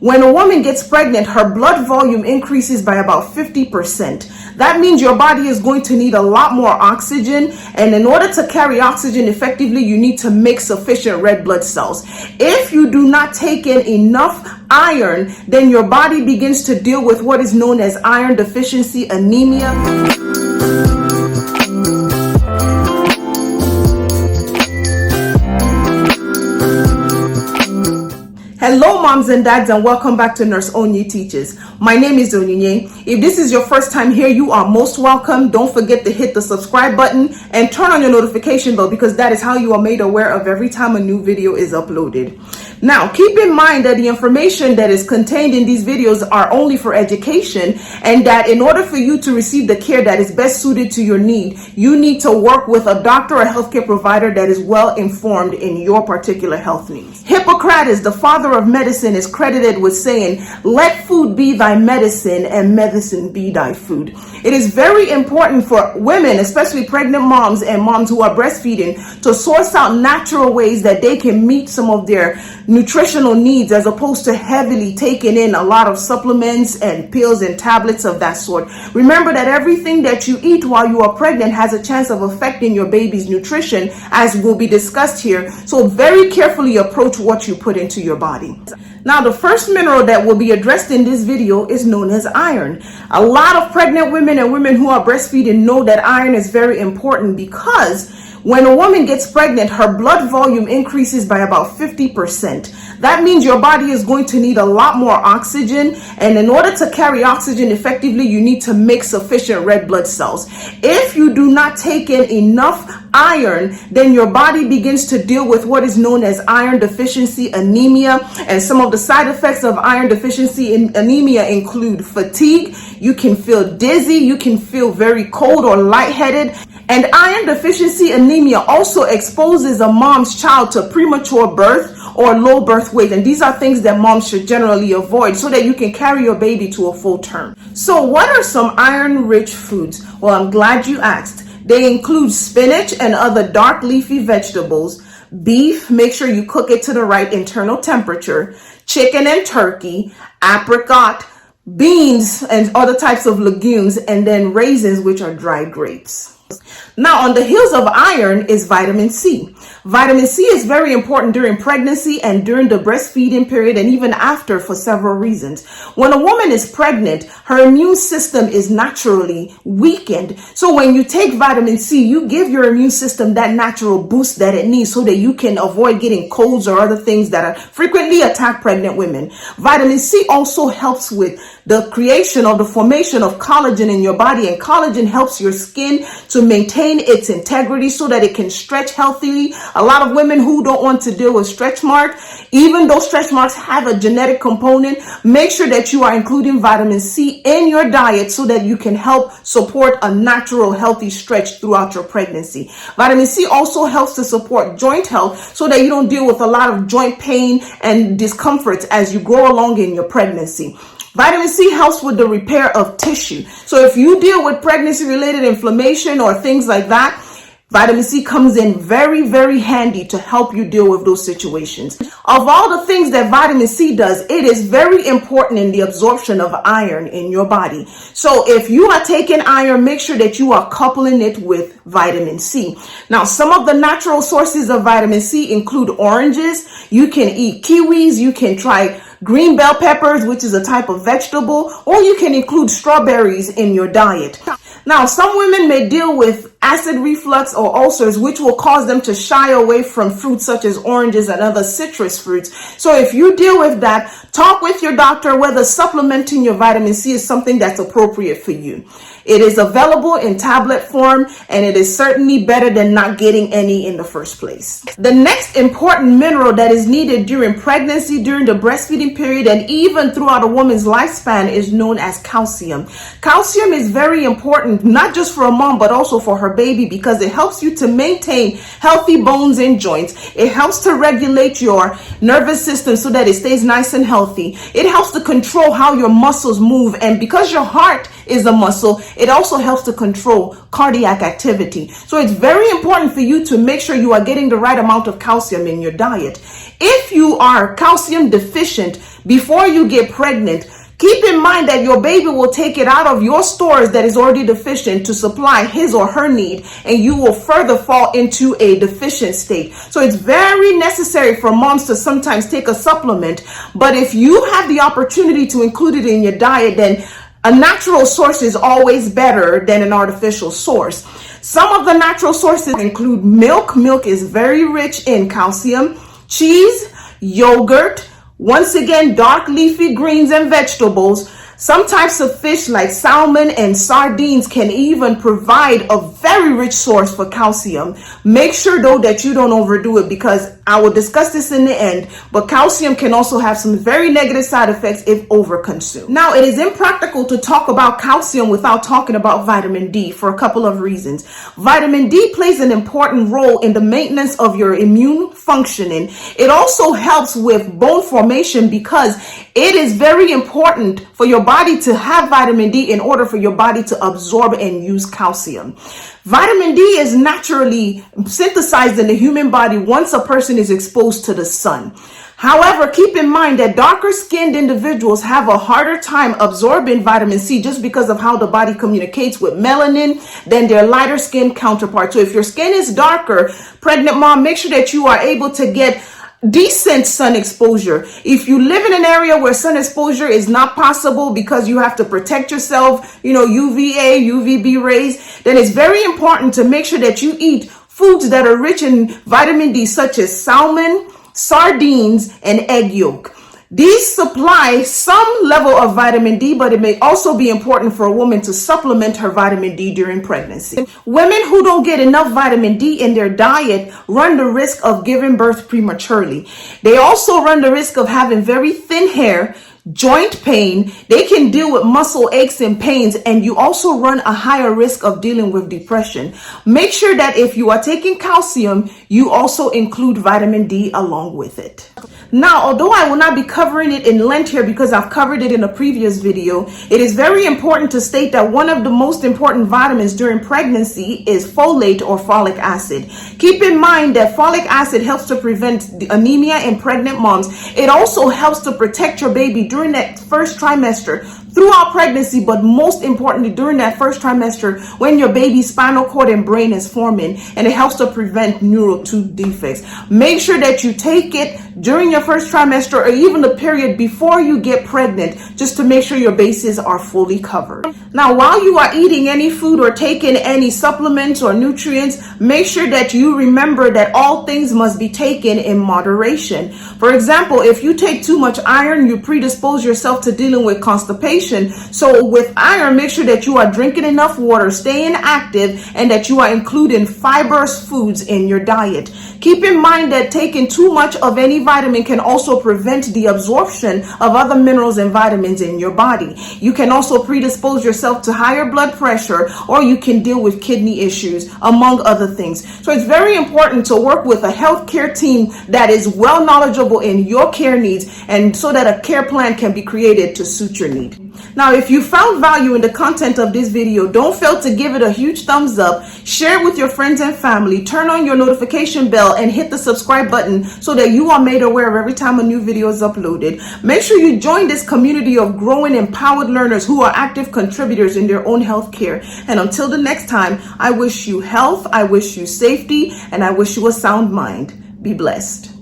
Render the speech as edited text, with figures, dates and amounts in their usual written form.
When a woman gets pregnant, her blood volume increases by about 50%. That means your body is going to need a lot more oxygen. And in order to carry oxygen effectively, you need to make sufficient red blood cells. If you do not take in enough iron, then your body begins to deal with what is known as iron deficiency anemia. Hello moms and dads, and welcome back to Nurse Onyi Teaches. My name is Onyi. If this is your first time here, you are most welcome. Don't forget to hit the subscribe button and turn on your notification bell, because that is how you are made aware of every time a new video is uploaded. Now, keep in mind that the information that is contained in these videos are only for education, and that in order for you to receive the care that is best suited to your need, you need to work with a doctor or healthcare provider that is well informed in your particular health needs. Hippocrates, the father of medicine, is credited with saying, "Let food be thy medicine and medicine be thy food." It is very important for women, especially pregnant moms and moms who are breastfeeding, to source out natural ways that they can meet some of their nutritional needs, as opposed to heavily taking in a lot of supplements and pills and tablets of that sort. Remember that everything that you eat while you are pregnant has a chance of affecting your baby's nutrition, as will be discussed here. So very carefully approach what you put into your body. Now, the first mineral that will be addressed in this video is known as iron. A lot of pregnant women and women who are breastfeeding know that iron is very important, because when a woman gets pregnant, her blood volume increases by about 50%. That means your body is going to need a lot more oxygen. And in order to carry oxygen effectively, you need to make sufficient red blood cells. If you do not take in enough iron, then your body begins to deal with what is known as iron deficiency anemia. And some of the side effects of iron deficiency anemia include fatigue. You can feel dizzy. You can feel very cold or lightheaded. And iron deficiency anemia also exposes a mom's child to premature birth or low birth weight. And these are things that moms should generally avoid, so that you can carry your baby to a full term. So what are some iron-rich foods? Well, I'm glad you asked. They include spinach and other dark leafy vegetables, beef, make sure you cook it to the right internal temperature, chicken and turkey, apricot, beans and other types of legumes, and then raisins, which are dried grapes. Now, on the heels of iron is vitamin C. Vitamin C is very important during pregnancy and during the breastfeeding period, and even after, for several reasons. When a woman is pregnant, her immune system is naturally weakened. So when you take vitamin C, you give your immune system that natural boost that it needs, so that you can avoid getting colds or other things that are frequently attack pregnant women. Vitamin C also helps with the creation or the formation of collagen in your body, and collagen helps your skin to maintain its integrity so that it can stretch healthily. A lot of women who don't want to deal with stretch marks, even though stretch marks have a genetic component, make sure that you are including vitamin C in your diet so that you can help support a natural healthy stretch throughout your pregnancy. Vitamin C also helps to support joint health so that you don't deal with a lot of joint pain and discomfort as you grow along in your pregnancy. Vitamin C helps with the repair of tissue. So if you deal with pregnancy-related inflammation or things like that, vitamin C comes in very, very handy to help you deal with those situations. Of all the things that vitamin C does, it is very important in the absorption of iron in your body. So if you are taking iron, make sure that you are coupling it with vitamin C. Now, some of the natural sources of vitamin C include oranges. You can eat kiwis. You can try green bell peppers, which is a type of vegetable, or you can include strawberries in your diet. Now, some women may deal with acid reflux or ulcers, which will cause them to shy away from fruits such as oranges and other citrus fruits. So if you deal with that, talk with your doctor whether supplementing your vitamin C is something that's appropriate for you. It is available in tablet form, and it is certainly better than not getting any in the first place. The next important mineral that is needed during pregnancy, during the breastfeeding period, and even throughout a woman's lifespan is known as calcium. Calcium is very important, not just for a mom, but also for her baby, because it helps you to maintain healthy bones and joints. It helps to regulate your nervous system so that it stays nice and healthy. It helps to control how your muscles move, and because your heart is a muscle. It also helps to control cardiac activity. So it's very important for you to make sure you are getting the right amount of calcium in your diet. If you are calcium deficient before you get pregnant, keep in mind that your baby will take it out of your stores that is already deficient to supply his or her need, and you will further fall into a deficient state. So it's very necessary for moms to sometimes take a supplement, but if you have the opportunity to include it in your diet, then a natural source is always better than an artificial source. Some of the natural sources include milk. Milk is very rich in calcium, cheese, yogurt, once again, dark leafy greens and vegetables. Some types of fish like salmon and sardines can even provide a very rich source for calcium. Make sure though that you don't overdo it, because I will discuss this in the end, but calcium can also have some very negative side effects if overconsumed. Now, it is impractical to talk about calcium without talking about vitamin D for a couple of reasons. Vitamin D plays an important role in the maintenance of your immune functioning. It also helps with bone formation because it is very important for your body to have vitamin D in order for your body to absorb and use calcium. Vitamin D is naturally synthesized in the human body once a person is exposed to the sun. However, keep in mind that darker skinned individuals have a harder time absorbing vitamin C just because of how the body communicates with melanin than their lighter skinned counterparts. So if your skin is darker, pregnant mom, make sure that you are able to get decent sun exposure. If you live in an area where sun exposure is not possible because you have to protect yourself, UVA, UVB rays, then it's very important to make sure that you eat foods that are rich in vitamin D, such as salmon, sardines, and egg yolk. These supply some level of vitamin D, but it may also be important for a woman to supplement her vitamin D during pregnancy. Women who don't get enough vitamin D in their diet run the risk of giving birth prematurely. They also run the risk of having very thin hair, joint pain. They can deal with muscle aches and pains, and you also run a higher risk of dealing with depression. Make sure that if you are taking calcium, you also include vitamin D along with it. Now, although I will not be covering it in length here because I've covered it in a previous video, it is very important to state that one of the most important vitamins during pregnancy is folate or folic acid. Keep in mind that folic acid helps to prevent the anemia in pregnant moms. It also helps to protect your baby during that first trimester, throughout pregnancy, but most importantly during that first trimester when your baby's spinal cord and brain is forming, and it helps to prevent neural tube defects. Make sure that you take it during your first trimester or even the period before you get pregnant, just to make sure your bases are fully covered. Now, while you are eating any food or taking any supplements or nutrients, make sure that you remember that all things must be taken in moderation. For example, if you take too much iron, you predispose yourself to dealing with constipation. So with iron, make sure that you are drinking enough water, staying active, and that you are including fibrous foods in your diet. Keep in mind that taking too much of any vitamin can also prevent the absorption of other minerals and vitamins in your body. You can also predispose yourself to higher blood pressure, or you can deal with kidney issues, among other things. So it's very important to work with a healthcare team that is well knowledgeable in your care needs, and so that a care plan can be created to suit your need. Now, if you found value in the content of this video, don't fail to give it a huge thumbs up, share it with your friends and family, turn on your notification bell, and hit the subscribe button so that you are made aware of every time a new video is uploaded. Make sure you join this community of growing empowered learners who are active contributors in their own health care. And until the next time, I wish you health, I wish you safety, and I wish you a sound mind. Be blessed.